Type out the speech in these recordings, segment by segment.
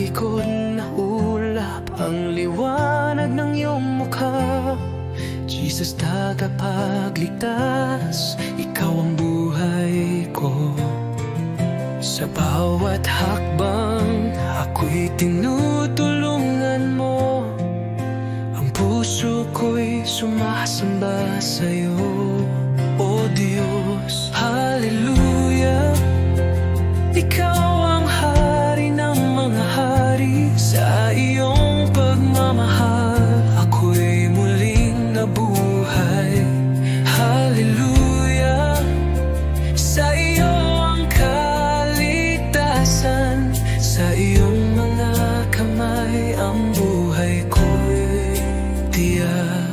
likod na ulap ang liwanag ng iyong mukha. Jesus, tagapagligtas, ikaw ang buhay ko. Sa bawat hakbang, ako'y tinutulungan mo. Ang puso ko'y sumasamba sa'yo, O Diyos. Hallelujah, ikaw ang hari ng mga hari. Sa iyong pagmamahal, ako'y muling nabuhay. Hallelujah, sa iyo ang kaligtasan. Sa iyong mga kamay ang buhay ko'y tiyak.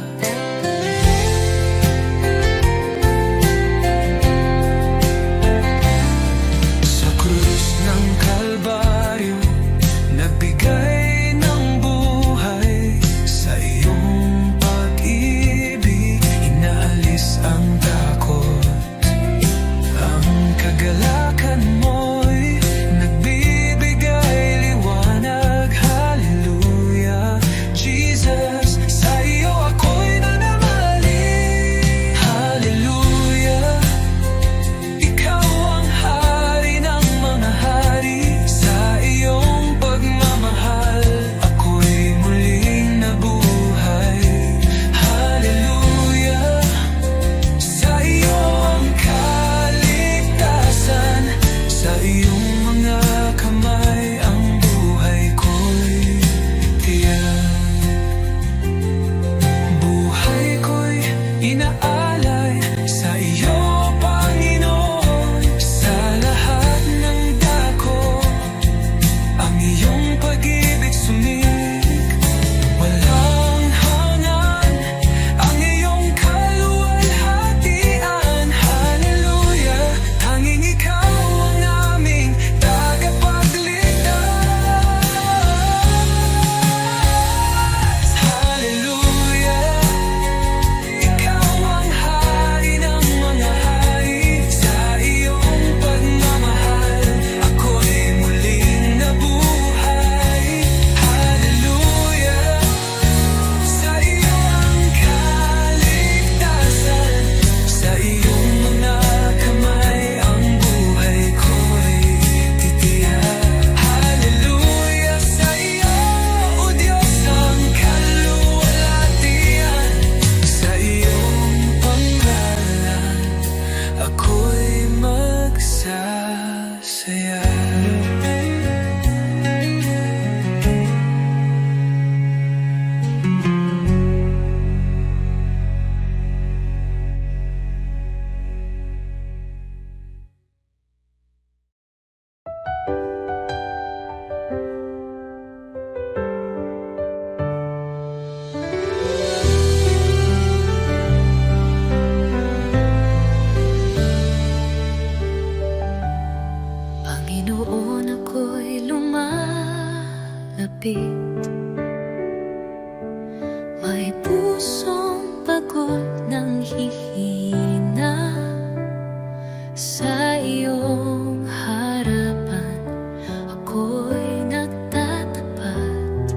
Nagbigay ng buhay, sa iyong pag-ibig inaalis ang takot. Ang kagalakan mo'y nagbibigay liwanag. Hallelujah, Jesus, sa iyo ako'y nananalig. Hallelujah, ikaw ang hari ng mga hari. Sa iyong pagmamahal, ako'y muling nabuhay. Hallelujah, sa iyo ang kaligtasan. Sa iyong mga kamay ang buhay ko'y tiyak. Buhay ko'y inaalay sa iyo, Panginoon. Sa lahat ng dako, ang iyong pag-ibig sumig. Walang hanggan ang iyong kaluwalhatian. Hallelujah, tanging ikaw ang aming tagapagligtas. Hallelujah, ikaw ang hari ng mga hari. Sa iyong pagmamahal, ako'y muling nabuhay. Hallelujah, sa iyo ang kaligtasan. Sa iyong mga kamay ang buhay ko'y titiyak. Hallelujah, sa iyo, O Diyos, ang kaluwalhatian. Sa iyong panggalan, ako'y magsasaya. Panginoon, ako'y lumalapit. May pusong pagod ng hihina. Sa iyong harapan, ako'y nagtatapat.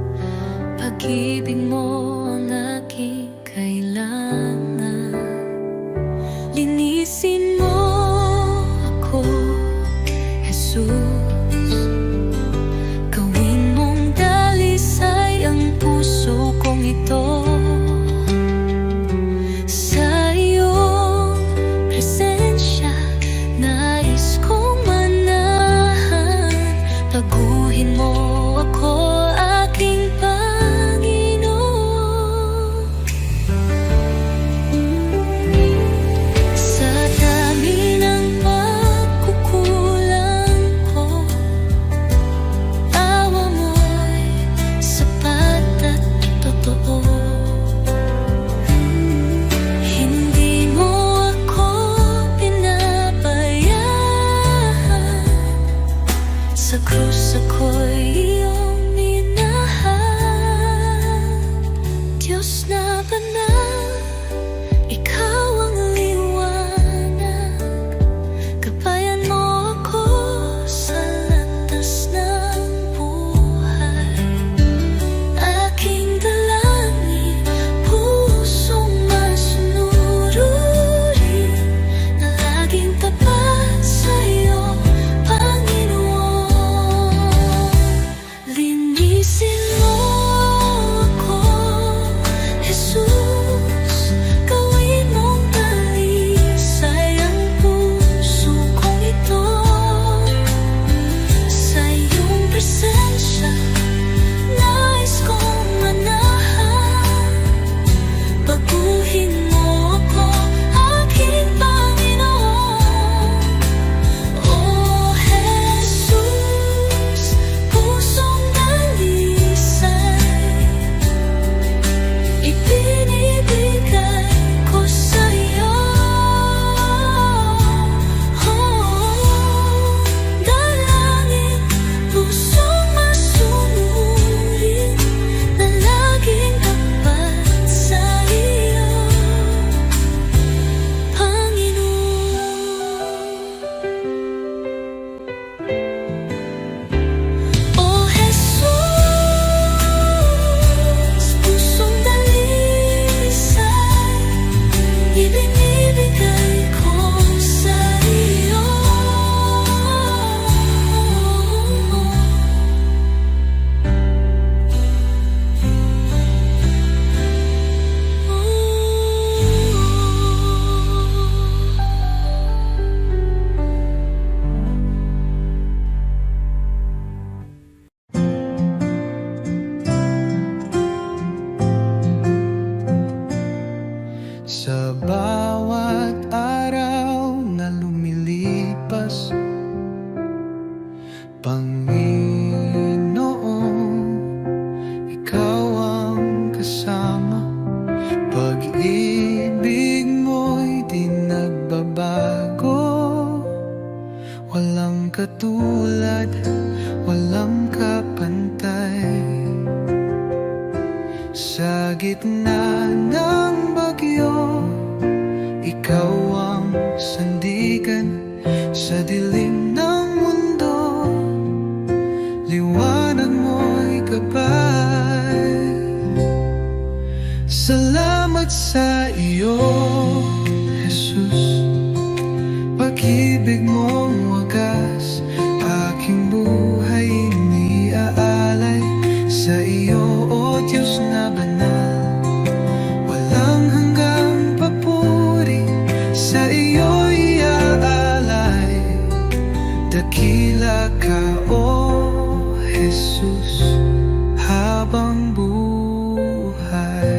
Pag-ibig mo ang aking kailangan. Linisin mo ako, Jesus. Gawin mong dalisay ang puso kong ito. Sa iyong presensya, nais kong manahan. Taguhin mo ako, aking Panginoon. Sa kaibigan sa dilim ng mundo. Liwanag mo'y gabay. Salamat sa iyo, Jesus. Pag-ibig mong wagas, aking buhay iniaalay sa iyo, O Diyos na banal. Walang hanggang papuri, sa iyo iaalay. Dakila ka, O Jesus, habang buhay.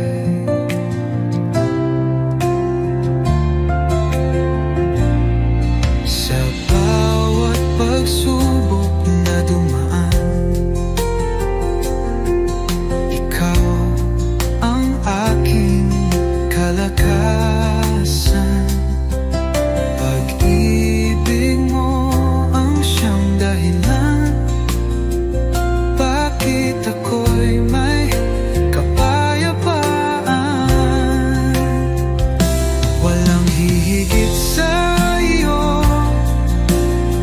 Sa bawat pagsubok na dumaan, ikaw ang aking kalakasan. Pag-ibig mo ang siyang dahilan, bakit ako'y may kapayapaan. Walang hihigit sa iyo,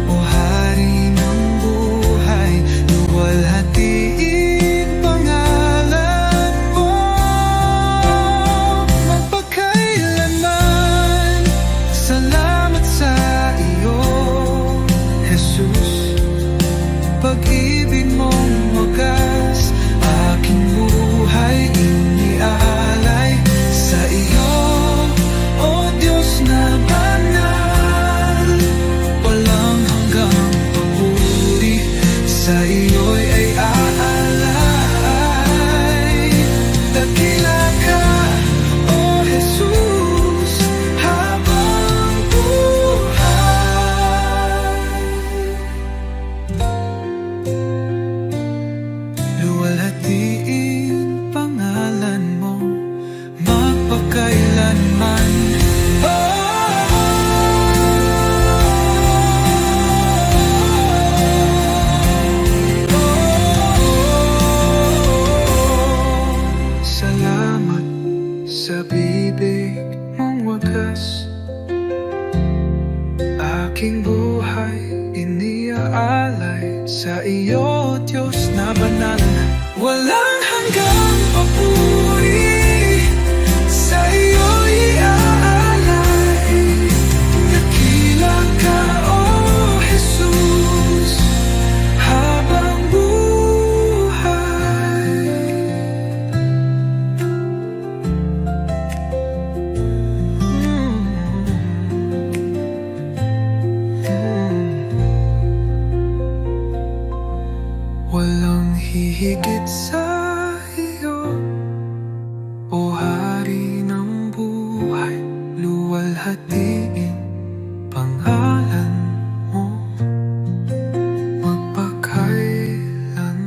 O Hari ng buhay. Luwalhatiin pangalan mo magpakailanman. Salamat sa iyo, Jesus. Pag-ibig mong wagas, aking buhay iniaalay sa iyo, O Diyos na banal. Walang hanggang papuri, sa iyo'y ay aalay. Dakila ka, O Jesus, habang buhay. Luwalhatiin pangalan mo magpakailanman. Salamat sa bibig mong wagas, aking buhay iniaalay sa iyo, Diyos na banal. Walang hanggang papuri, sa iyo iaalay. Dakila ka, O Jesus, habang buhay. Walang hihigit sa iyo, O Hari ng buhay. Luwalhatiin pangalan mo magpakailan.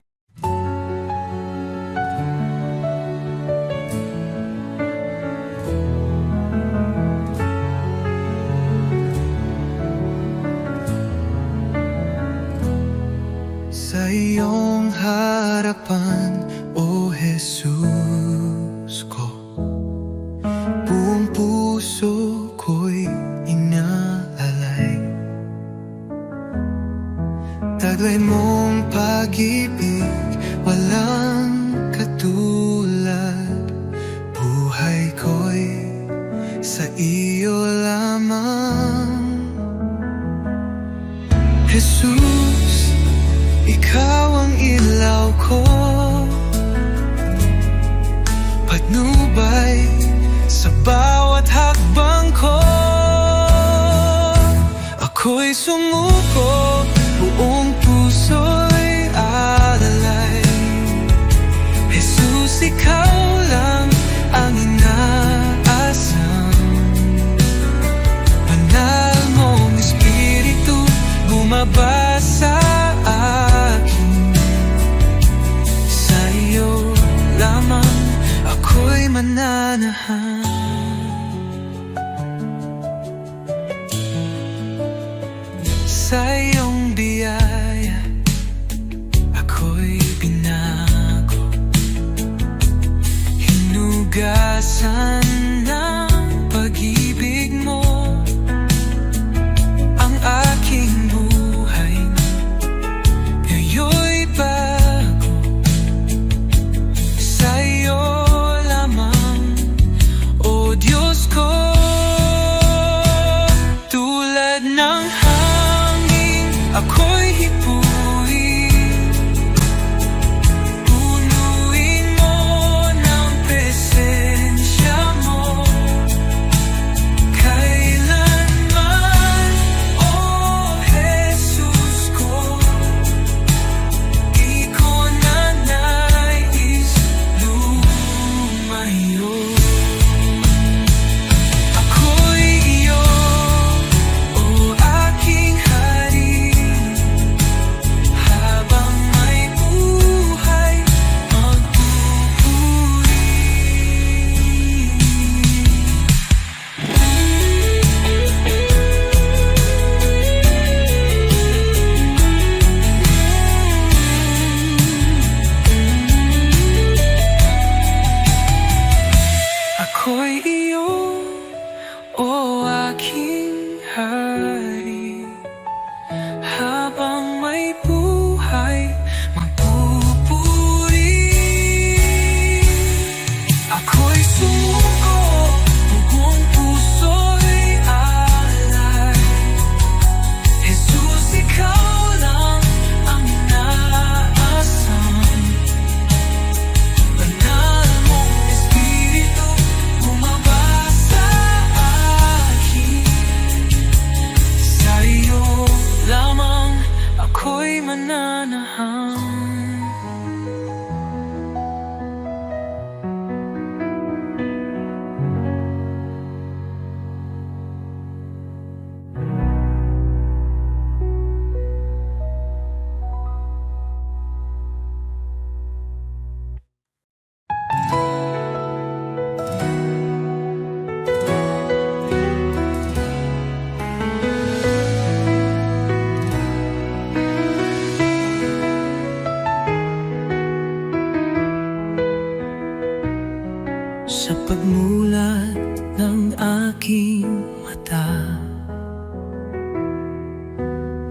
Sa iyong harapan, O Jesus ko, buong puso ko'y inaalay. Taglay mong pag-ibig, walang katulad. Buhay ko'y sa iyo lamang. Jesus, ikaw ang ilaw ko, patnubay sa bawat hakbang ko. Ako'y sumuko, buong puso'y alalay. Jesus, ikaw lang ang inaasam. Banal mong Espiritu bumaba sa akin. Sa iyo lamang ako'y mananahan. Sa iyong biyaya ako'y binago, hinugasan ng pag-ibig mo.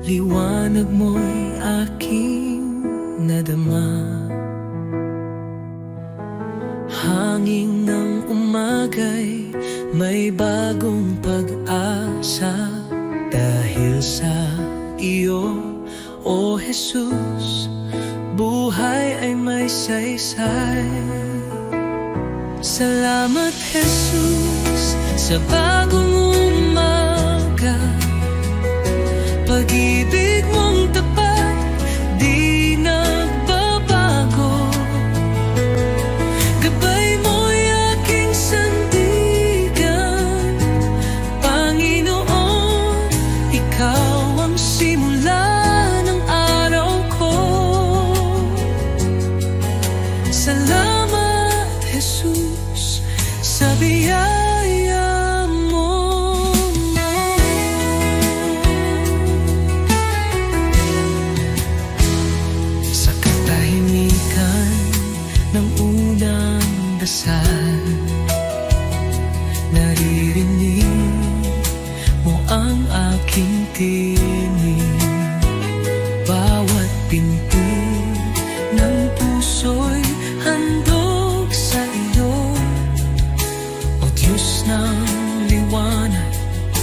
liwanag mo'y aking nadama. Hangin ng umagay, may bagong pag-asa. Dahil sa iyo, O Jesus, buhay ay may saysay. Salamat Jesus sa bagong umaga. Pag-ibig mong tapat, di nagbabago. Gabay mo'y aking sandigan. Panginoon, ikaw ang simula ng araw ko. Salamat Jesus sa biyaya mo. Sa katahimikan ng unang dasal, naririnig mo ang aking tinig. Bawat pinto ng puso'y handog sa iyo. O Diyos ng liwanag,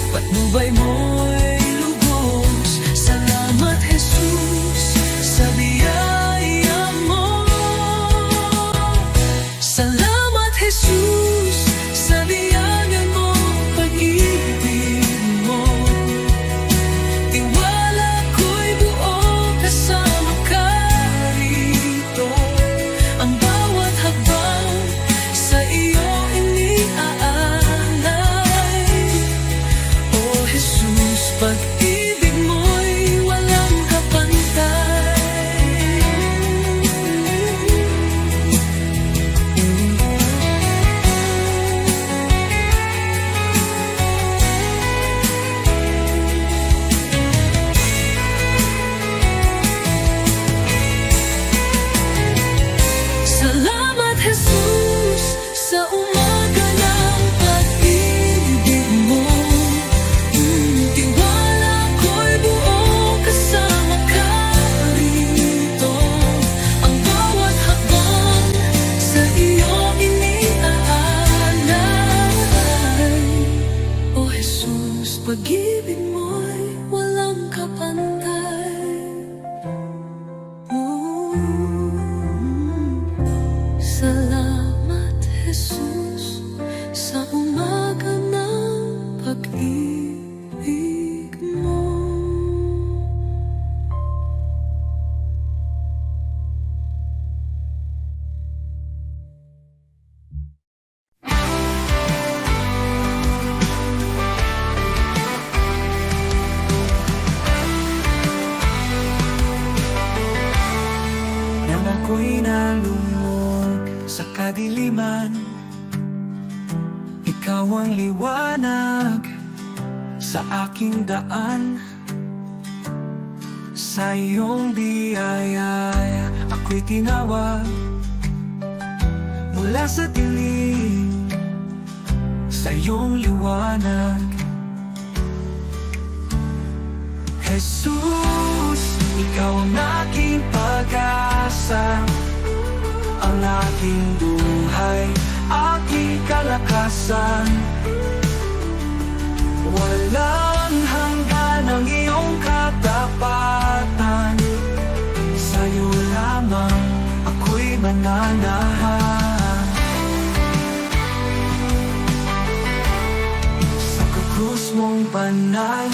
patnubay mo'y lubos. Salamat Jesus sa biyaya mo. Salamat Jesus sa biyaya mo, pag-ibig mo. Tiwala ko'y buo kasama ka rito. Ang bawat habang sa iyo iniaalay. O Jesus, pag-ibig mo'y walang kapantay. Salamat Jesus sa umaga ng pag-ibig mo. Tiwala ko'y buo kasama ka rito. Ang bawat habang sa iyo iniaalay. O Jesus, pag-ibig mo'y walang kapantay. Salamat Jesus sa umaga ng pag-ibig mo. Nang ako'y nalungkot sa kadiliman, ikaw ang liwanag sa aking daan. Sa iyong biyaya ako'y tinawag mula sa dilim, sa iyong liwanag. Jesus, ikaw ang aking pag-asa, ang aking buhay, aking kalakasan. Walang hanggan ang iyong katapatan. Sa'yo lamang ako'y mananahan. Sa krus mong banal,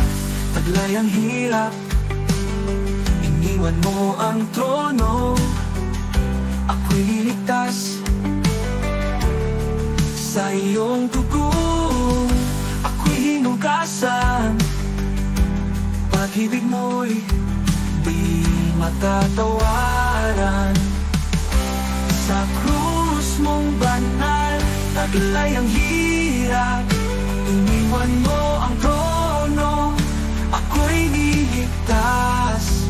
taglay ang hirap. Iniwan mo ang trono, ako'y niligtas. Sa iyong dugo, ako'y hinugasan. Pag-ibig mo'y di matatawaran. Sa krus mong banal, taglay ang hirap. Iniwan mo ang trono, ako'y niligtas.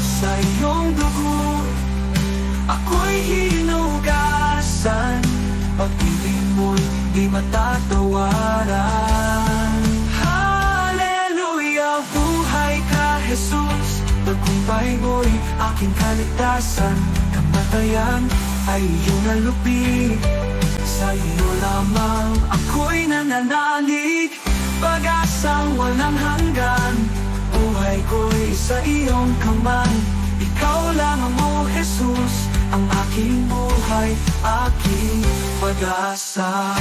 Sa iyong dugo, ako'y hinugasan. Pag-ibig mo'y di matatawaran. Hallelujah, buhay kahit aking kaligtasan. Kamatayan ay iyong nalupi, sa iyo lamang ako'y nananalig. Pag-asang walang hanggan, buhay ko'y sa iyong kamay. Ikaw lamang, O Jesus, ang aking buhay, aking pag-asa.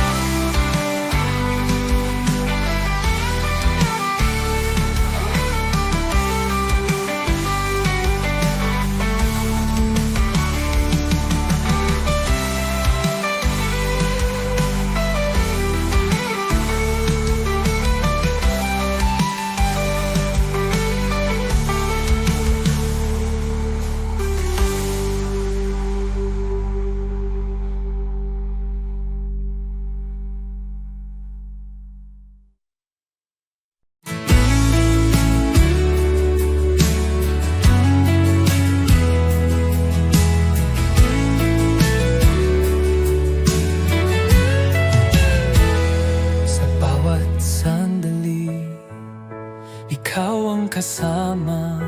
Ikaw ang kasama,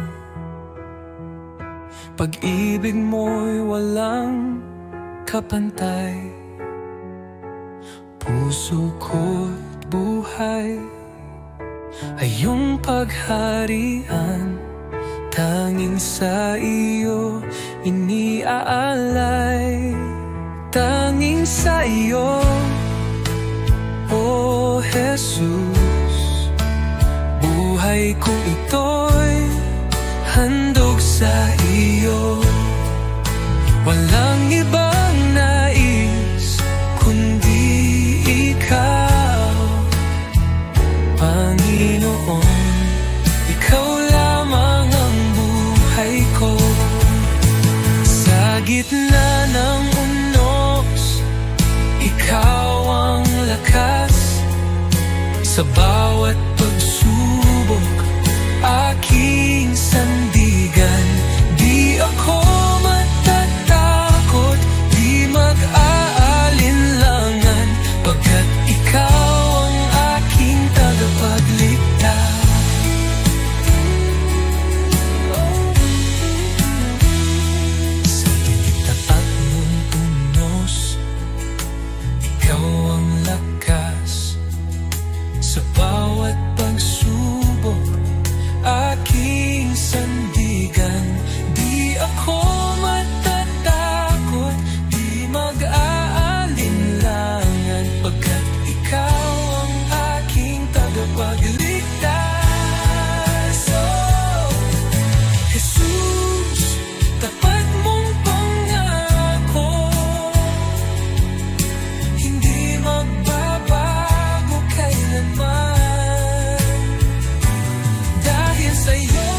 pag-ibig mo'y walang kapantay. Puso ko't buhay ay iyong pagharian, tanging sa iyo iniaalay. Tanging sa iyo, O Jesus, buhay ko ito'y handog sa iyo. Walang ibang nais kundi ikaw, Panginoon. Ikaw lamang ang buhay ko. Sa gitna ng unos, ikaw ang lakas. Sa bawat pagsubok, aking sandigan. Di ako matatakot, di mag-aalinlangan, pagkat ikaw ang aking tagapagligtas. Sa bigtaat mong unos, ikaw ang lakas. Sa bawat pagsubok, aking sandigan. Di ako matatakot, di mag-aalinlangan, pagkat ikaw ang aking tagapagligtas. Oh, Jesus, tapat mong pangako, hindi magbabago kailanman. Dahil sa'yo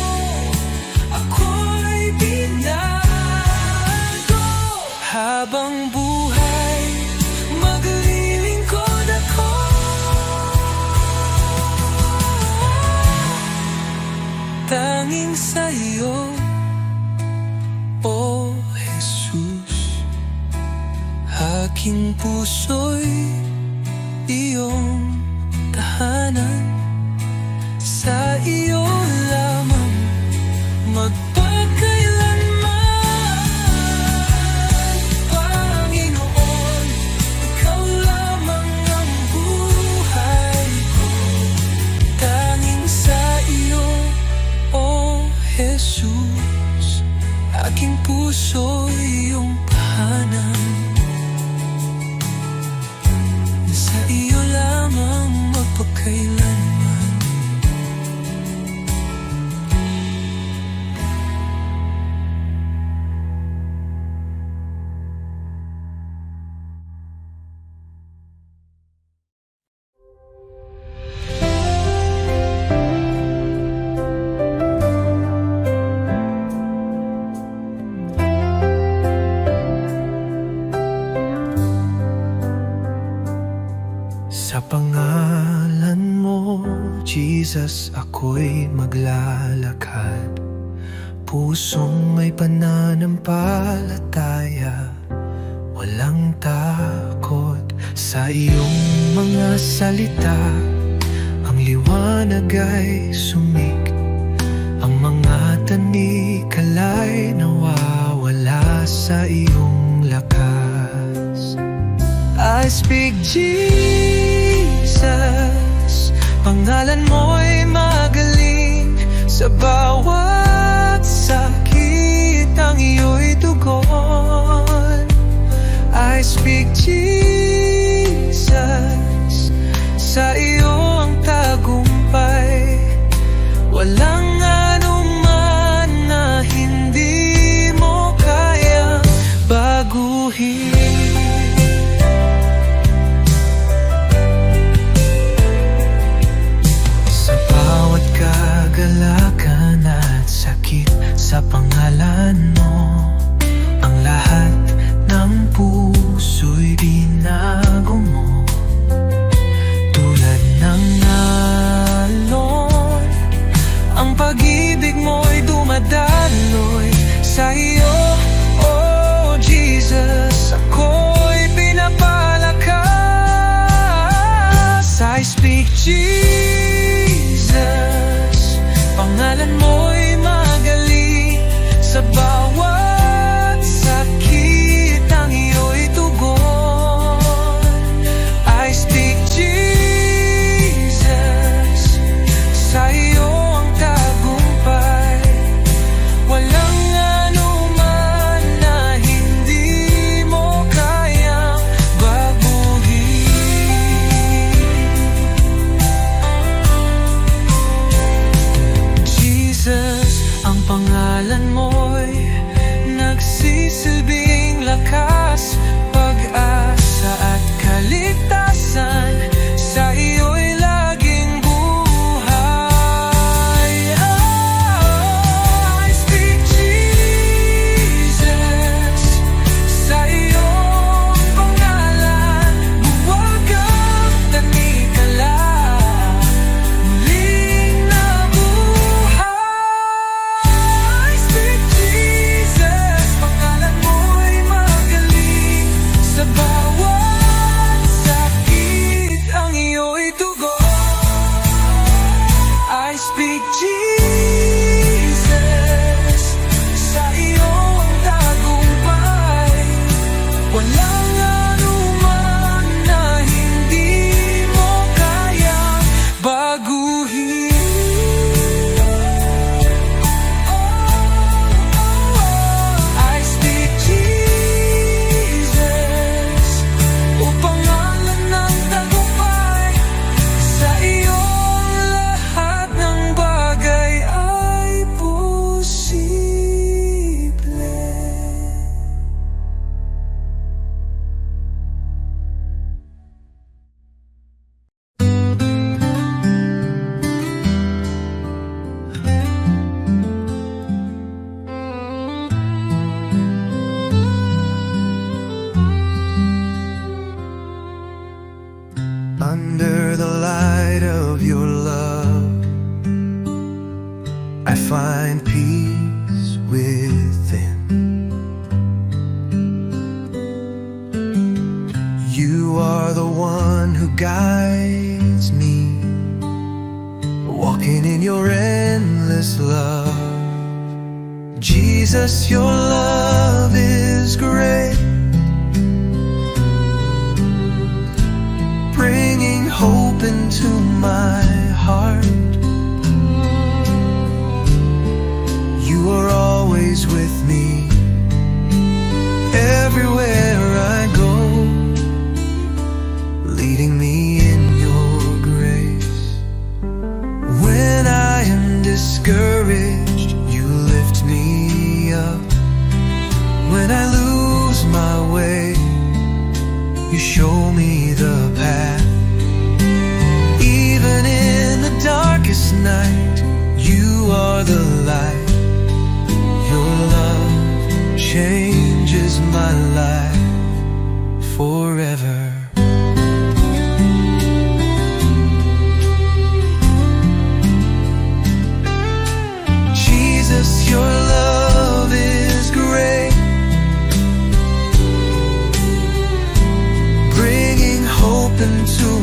ako'y binago. Habang buhay, maglilingkod ako. Tanging sa'yo, O Jesus, aking puso'y iyong tahanan. Sa iyo lamang magpakailanman, Panginoon. Ikaw lamang ang buhay ko. Tanging sa iyo, O Jesus, aking puso iyong tahanan. Sa iyo lamang magpakailanman. Sa pangalan mo, Jesus, ako'y maglalakad. Pusong may pananampalataya, walang takot sa iyong mga salita. Ang liwanag ay sumik, ang mga tanikalay nawa. I speak Jesus, pangalan mo'y magaling. Sa bawat sakit ang iyo'y tugon. I speak Jesus, sa iyo ang tagumpay. Walang anuman na hindi mo kayang baguhin. Sa bawat kagalakan at sakit, sa pangalan mo ang lahat ng puso'y binago mo. Tulad ng alon, ang pag-ibig mo'y dumadaloy. Sa iyo, oh Jesus, ako'y pinapalakas. I speak Jesus, pangalan mo'y magaling. Sa bawat sakit ang iyo'y tugon. I speak Jesus, sa iyo ang tagumpay. Walang anuman na hindi mo kayang baguhin. Jesus, ang pangalan mo'y nagsisilbing lakas, pag-asa at kaligtasan. Sa iyo'y laging buhay. I speak Jesus, sa iyong pangalan buwag ang tanikala, muling nabuhay. I speak Jesus, pangalan mo'y magaling. Sa bawat sakit ang iyo'y tugon. I speak Jesus, sa iyo ang tagumpay. Walang anuman na hindi mo kayang baguhin. I speak Jesus, o pangalan ng tagumpay. Sa iyong lahat ng bagay ay posible. Under the light of your love, I find peace within. You are the one who guides me, walking in your endless love. Jesus, your love is great, bringing hope into my heart. You are always with me, everywhere I go, leading me in your grace. When I am discouraged, you lift me up. When I lose my way, you show me the path. Even in the darkest night, you are the light. Your love changes my life forever. Jesus, your love is great, bringing hope into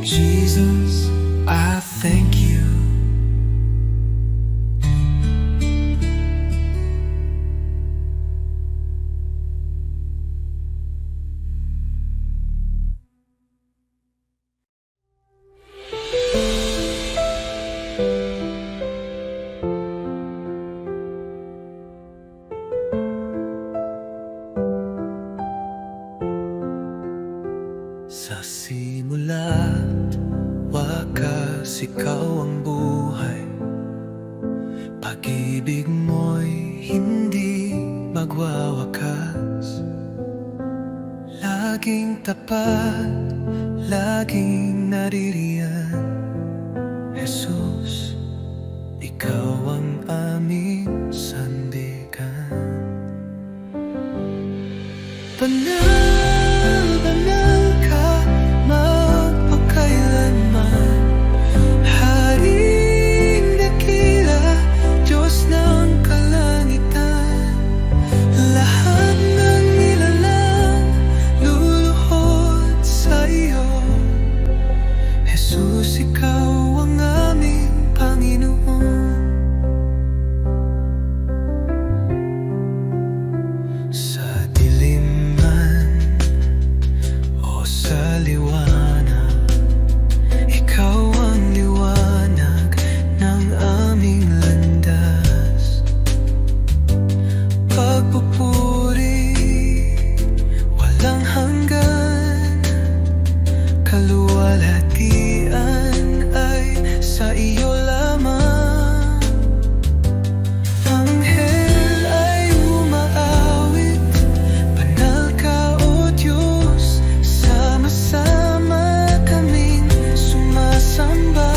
Jesus, I thank you. Sa simula, wakas ikaw ang buhay. Pag-ibig mo'y hindi magwawakas. Laging tapat, laging naririyan. Jesus, ikaw ang aming sandigan. Banal, banal ka, magpakailanman. Haring dakila, Diyos ng kalangitan. Lahat ng nilalang luluhod sa iyo. Jesus, ikaw ang aming Panginoon. Sa dilim man o sa liwanag, ikaw ang liwanag ng aming landas. Pagpupuri, walang hanggan. Kaluwalhatian ay sa iyo lamang. Anghel ay umaawit, banal ka o Diyos. Sama-sama kaming sumasamba.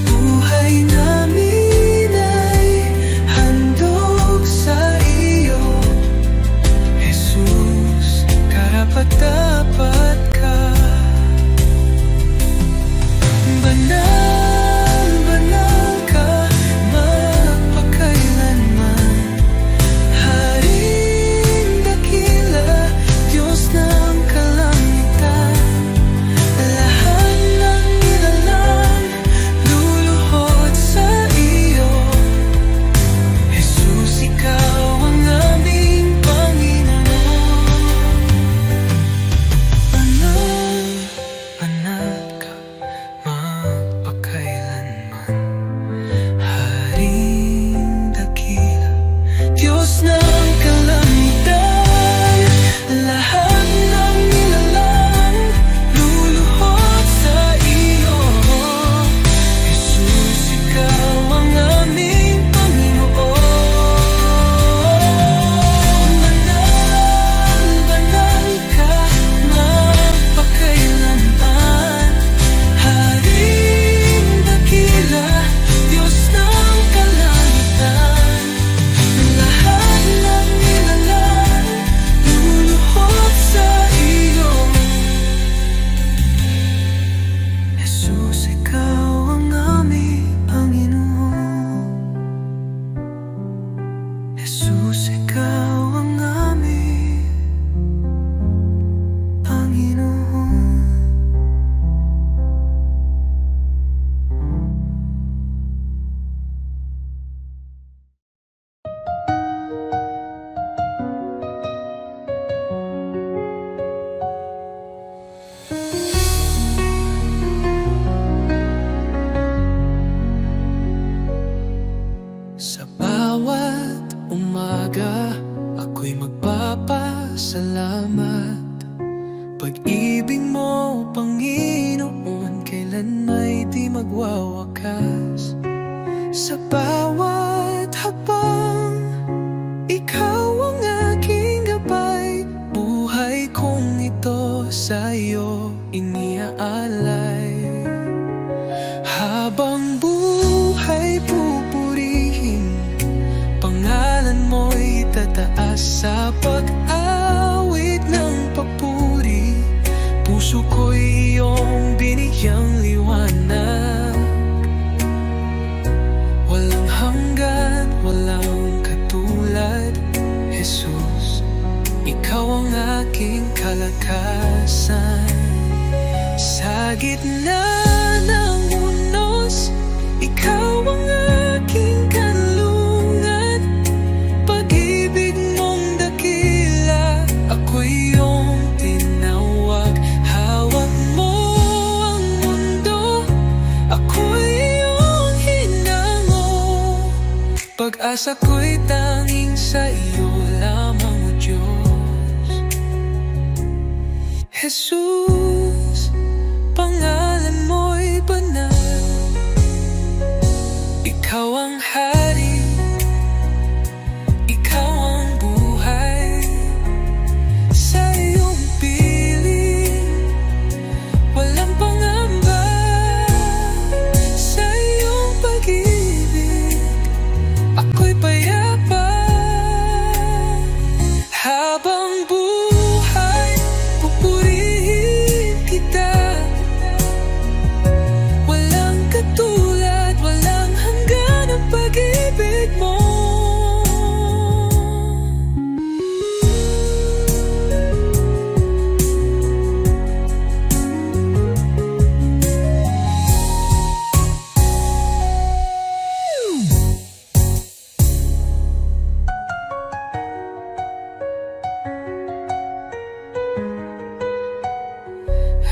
Buhay namin ay handog sa iyo. Jesus, karapat-dapat ka. Banal, banal ka, magpakailanman. Haring dakila, Diyos ng kalangitan. Lahat ng nilalang luluhod sa iyo. Jesus, ikaw ang aming Panginoon. Banal, banal ka, magpakailanman. Haring dakila, Diyos ng kalangitan. Lahat ng nilalang luluhod sa iyo. Jesus, ikaw ang aming Panginoon. Banal, banal ka, magpakailanman. Haring dakila, Diyos ng kalangitan. Lahat ng nilalang luluhod sa iyo. Jesus, ikaw ang aming Panginoon. Jesus, ikaw ang aming Panginoon. Sa bawat umaga, ako'y magpapasalamat. Pag-ibig mo, Panginoon, kailan may di magwawakas. Sa bawat habang, ikaw ang aking gabay. Buhay kong ito sa iyo iniaalay. Habang buhay pupurihin, pangalan mo'y tataas sa pag-awit ng papuri. Puso ko'y iyong binigyang liwanag. Walang hanggan, walang katulad. Jesus, ikaw ang aking kalakasan. Sa gitna ng unos, ikaw ang aking kanlungan. Pag-ibig mong dakila, ako'y iyong tinawag. Hawak mo ang mundo, ako'y iyong hinango. Pag-asa ko'y tanging sa iyo lamang, o Diyos. Jesus, pangalan mo'y banal. Ikaw ang hari, ikaw ang buhay. Sa iyong piling, walang pangamba. Sa iyong pag-ibig, ako'y payapa. Habang buhay, pupurihin kita. Walang katulad, walang hanggan ang pag-ibig mo.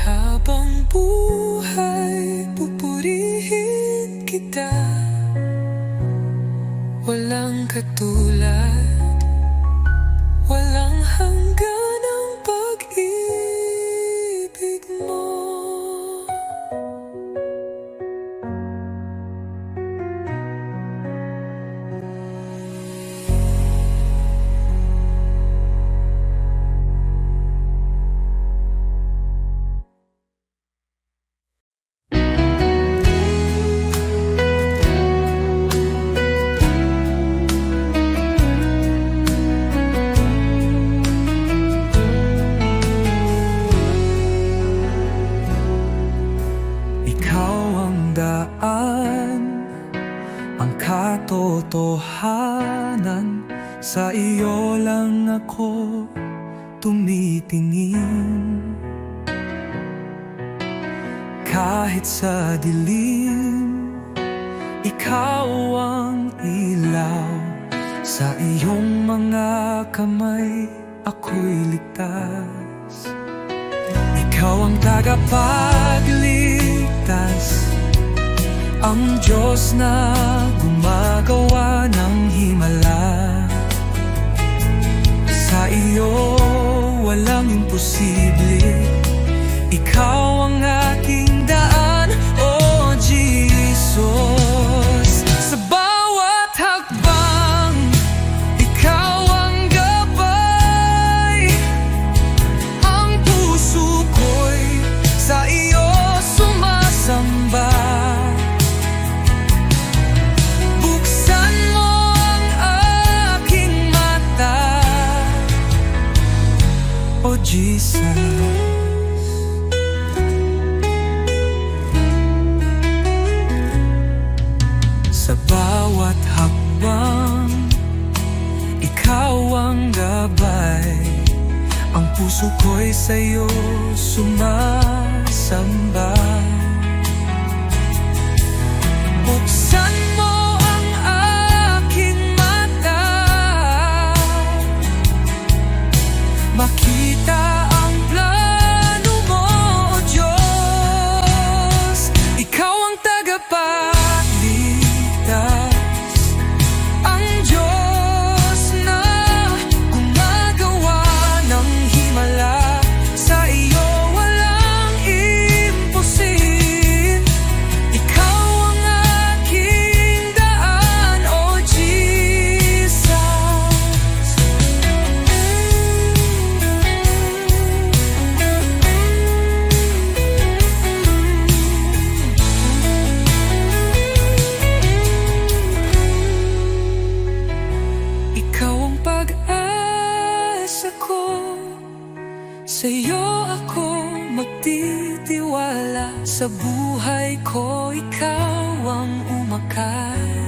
Habang buhay, pupurihin kita. Walang katulad, walang hanggan ang pag-ibig mo. Ikaw ang daan, ang katotohanan. Sa iyo lang ako tumitingin. Kahit sa dilim, ikaw ang ilaw. Sa iyong mga kamay, ako'y ligtas. Ikaw ang tagapagligtas, ang Diyos na gumagawa ng himala. Sa iyo walang imposible, ikaw ang aking daan, O Jesus. Sa bawat hakbang, ikaw ang gabay. Ang puso ko'y sa iyo sumasamba. Buksan mo ang aking mata, O Jesus. Sa bawat hakbang, ikaw ang gabay. Ang puso ko'y sa'yo sumasamba. Buksan mo ang aking mata, makita ang plano mo, O Diyos. Ikaw ang tagapagligtas, ang Diyos na gumagawa ng himala. Sa iyo walang imposible, ikaw ang aking daan, O Jesus. Ikaw ang pag-asa ko, sa iyo ako magtitiwala. Sa buhay ko ikaw ang umakai.